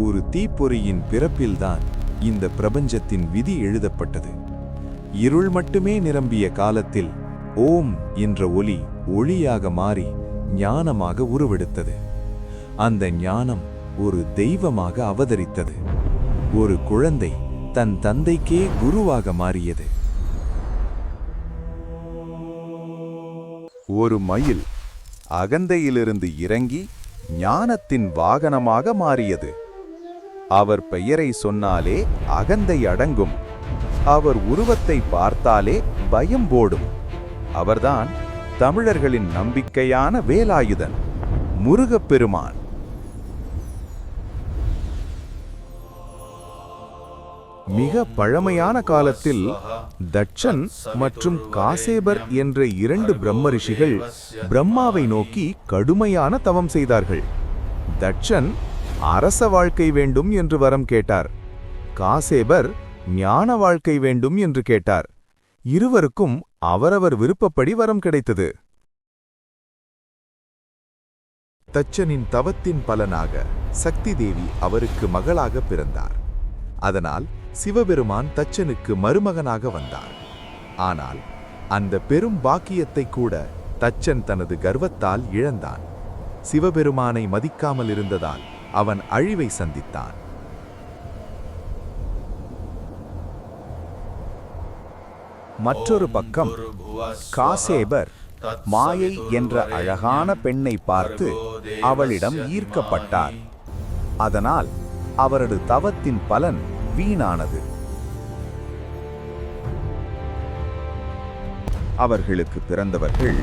ஒரு தீப்பொறியின் பிறப்பில்தான் இந்த பிரபஞ்சத்தின் விதி எழுதப்பட்டது. இருள் மட்டுமே நிரம்பிய காலத்தில் ஓம் என்ற ஒலி ஒளியாக மாறி ஞானமாக உருவெடுத்தது. அந்த ஞானம் ஒரு தெய்வமாக அவதரித்தது. ஒரு குழந்தை தன் தந்தைக்கே குருவாக மாறியது. ஒரு மயில் அகந்தையிலிருந்து இறங்கி ஞானத்தின் வாகனமாக மாறியது. அவர் பெயரை சொன்னாலே அகந்தை அடங்கும். அவர் உருவத்தை பார்த்தாலே பயம் போடும். அவர்தான் தமிழர்களின் நம்பிக்கையான வேலாயுதன், முருகப்பெருமான். மிக பழமையான காலத்தில் தட்சன் மற்றும் காசேபர் என்ற 2 பிரம்ம ரிஷிகள் பிரம்மாவை நோக்கி கடுமையான தவம் செய்தார்கள். தட்சன் அரச வாழ்க்கை வேண்டும் என்று வரம் கேட்டார். காசேபர் ஞான வாழ்க்கை வேண்டும் என்று கேட்டார். இருவருக்கும் அவரவர் விருப்பப்படி வரம் கிடைத்தது. தட்சனின் தவத்தின் பலனாக சக்தி தேவி அவருக்கு மகளாக பிறந்தார். அதனால் சிவபெருமான் தட்சனுக்கு மருமகனாக வந்தார். ஆனால் அந்த பெரும் பாக்கியத்தை கூட தட்சன் தனது கர்வத்தால் இழந்தான். சிவபெருமானை மதிக்காமல் இருந்ததால் அவன் அழிவை சந்தித்தான். மற்றொரு பக்கம் காசேபர் மாயை என்ற அழகான பெண்ணை பார்த்து அவளிடம் ஈர்க்கப்பட்டார். அதனால் அவரது தவத்தின் பலன் வீணானது. அவர்களுக்கு பிறந்தவர்கள்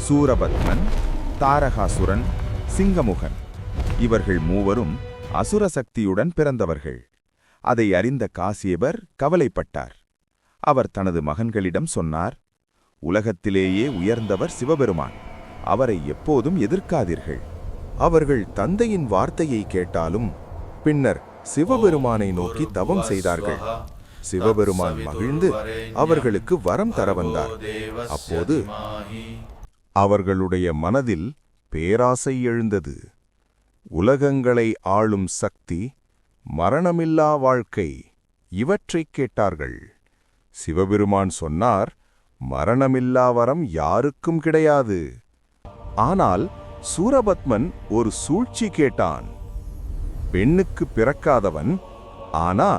சூரபத்மன், தாரகாசுரன், சிங்கமுகன். இவர்கள் மூவரும் அசுர சக்தியுடன் பிறந்தவர்கள். அதை அறிந்த காசேபர் கவலைப்பட்டார். அவர் தனது மகன்களிடம் சொன்னார், உலகத்திலேயே உயர்ந்தவர் சிவபெருமான். அவரை எப்போதும் எதிர்க்காதீர்கள். அவர்கள் தந்தையின் வார்த்தையை கேட்டாலும் பின்னர் சிவபெருமானை நோக்கி தவம் செய்தார்கள். சிவபெருமான் மகிழ்ந்து அவர்களுக்கு வரம் தர வந்தார். அப்போது அவர்களுடைய மனதில் பேராசை எழுந்தது. உலகங்களை ஆளும் சக்தி, மரணமில்லா வாழ்க்கை, இவற்றைக் கேட்டார்கள். சிவபெருமான் சொன்னார், மரணமில்லா வரம் யாருக்கும் கிடையாது. ஆனால் சூரபத்மன் ஒரு சூழ்ச்சி கேட்டான். பெண்ணுக்கு பிறக்காதவன், ஆனா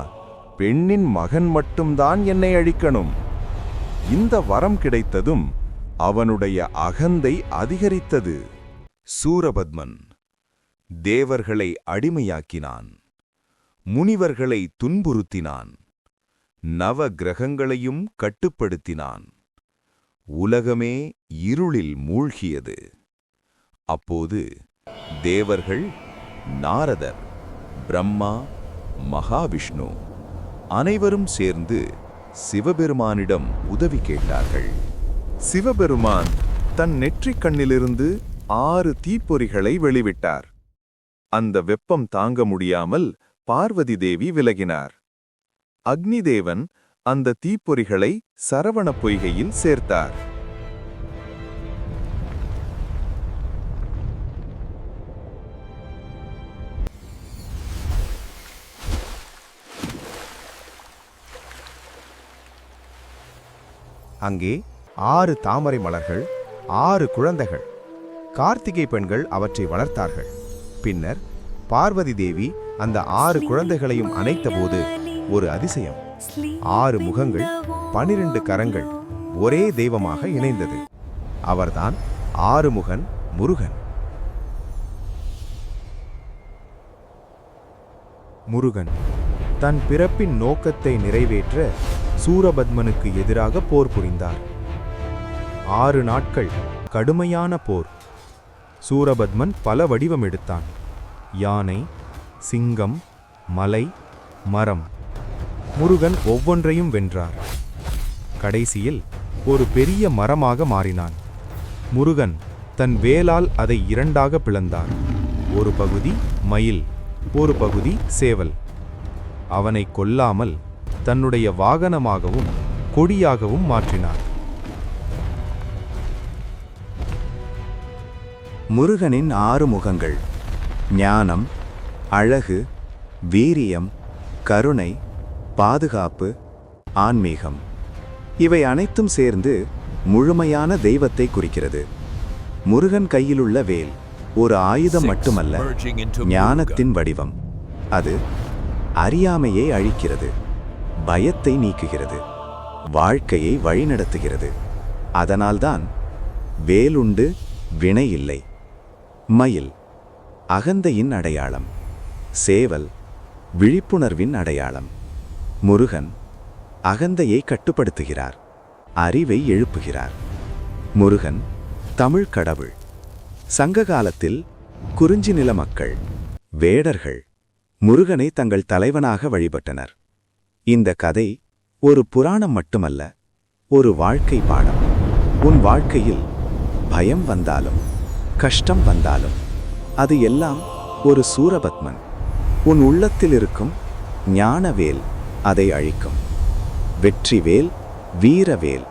பெண்ணின் மகன் மட்டும்தான் என்னை அழிக்கணும். இந்த வரம் கிடைத்ததும் அவனுடைய அகந்தை அதிகரித்தது. சூரபத்மன் தேவர்களை அடிமையாக்கினான், முனிவர்களை துன்புறுத்தினான், நவ கிரகங்களையும் கட்டுப்படுத்தினான். உலகமே இருளில் மூழ்கியது. அப்போது தேவர்கள், நாரதர், பிரம்மா, மகாவிஷ்ணு அனைவரும் சேர்ந்து சிவபெருமானிடம் உதவி கேட்டார்கள். சிவபெருமான் தன் நெற்றிக் கண்ணிலிருந்து 6 தீப்பொறிகளை வெளிவிட்டார். அந்த வெப்பம் தாங்க முடியாமல் பார்வதி தேவி விலகினார். அக்னிதேவன் அந்த தீப்பொறிகளை சரவண பொய்கையில் சேர்த்தார். அங்கே 6 தாமரை மலர்கள், 6 குழந்தைகள். கார்த்திகை பெண்கள் அவற்றை வளர்த்தார்கள். பின்னர் பார்வதி தேவி அந்த 6 குழந்தைகளையும் அணைத்தபோது ஒரு அதிசயம். 6 முகங்கள், 12 கரங்கள் ஒரே தெய்வமாக இணைந்தது. அவர்தான் ஆறுமுகன் முருகன். முருகன் தன் பிறப்பின் நோக்கத்தை நிறைவேற்ற சூரபத்மனுக்கு எதிராக போர் புரிந்தார். 6 நாட்கள் கடுமையான போர். சூரபத்மன் பல வடிவம் எடுத்தான். யானை, சிங்கம், மலை, மரம். முருகன் ஒவ்வொன்றையும் வென்றார். கடைசியில் ஒரு பெரிய மரமாக மாறினான். முருகன் தன் வேலால் அதை 2ஆக பிளந்தார். ஒரு பகுதி மயில், ஒரு பகுதி சேவல். அவனை கொல்லாமல் தன்னுடைய வாகனமாகவும் கொடியாகவும் மாற்றினார். முருகனின் 6 முகங்கள்: ஞானம், அழகு, வீரியம், கருணை, பாதுகாப்பு, ஆன்மீகம் இவை அனைத்தும் சேர்ந்து முழுமையான தெய்வத்தை குறிக்கிறது. முருகன் கையிலுள்ள வேல் ஒரு ஆயுதம் மட்டுமல்ல, ஞானத்தின் வடிவம். அது அறியாமையை அழிக்கிறது, பயத்தை நீக்குகிறது, வாழ்க்கையை வழிநடத்துகிறது. அதனால்தான் வேலுண்டு வினை இல்லை. மயில் அகந்தையின் அடையாளம், சேவல் விழிப்புணர்வின் அடையாளம். முருகன் அகந்தையை கட்டுப்படுத்துகிறார், அறிவை எழுப்புகிறார். முருகன் தமிழ் கடவுள். சங்க காலத்தில் குறிஞ்சி நில மக்கள், வேடர்கள் முருகனை தங்கள் தலைவனாக வழிபட்டனர். இந்த கதை ஒரு புராணம் மட்டுமல்ல, ஒரு வாழ்க்கை பாடம். உன் வாழ்க்கையில் பயம் வந்தாலும் கஷ்டம் வந்தாலும் அது எல்லாம் ஒரு சூரபத்மன். உன் உள்ளத்தில் இருக்கும் ஞானவேல் அதை அழிக்கும். வெற்றிவேல், வீரவேல்,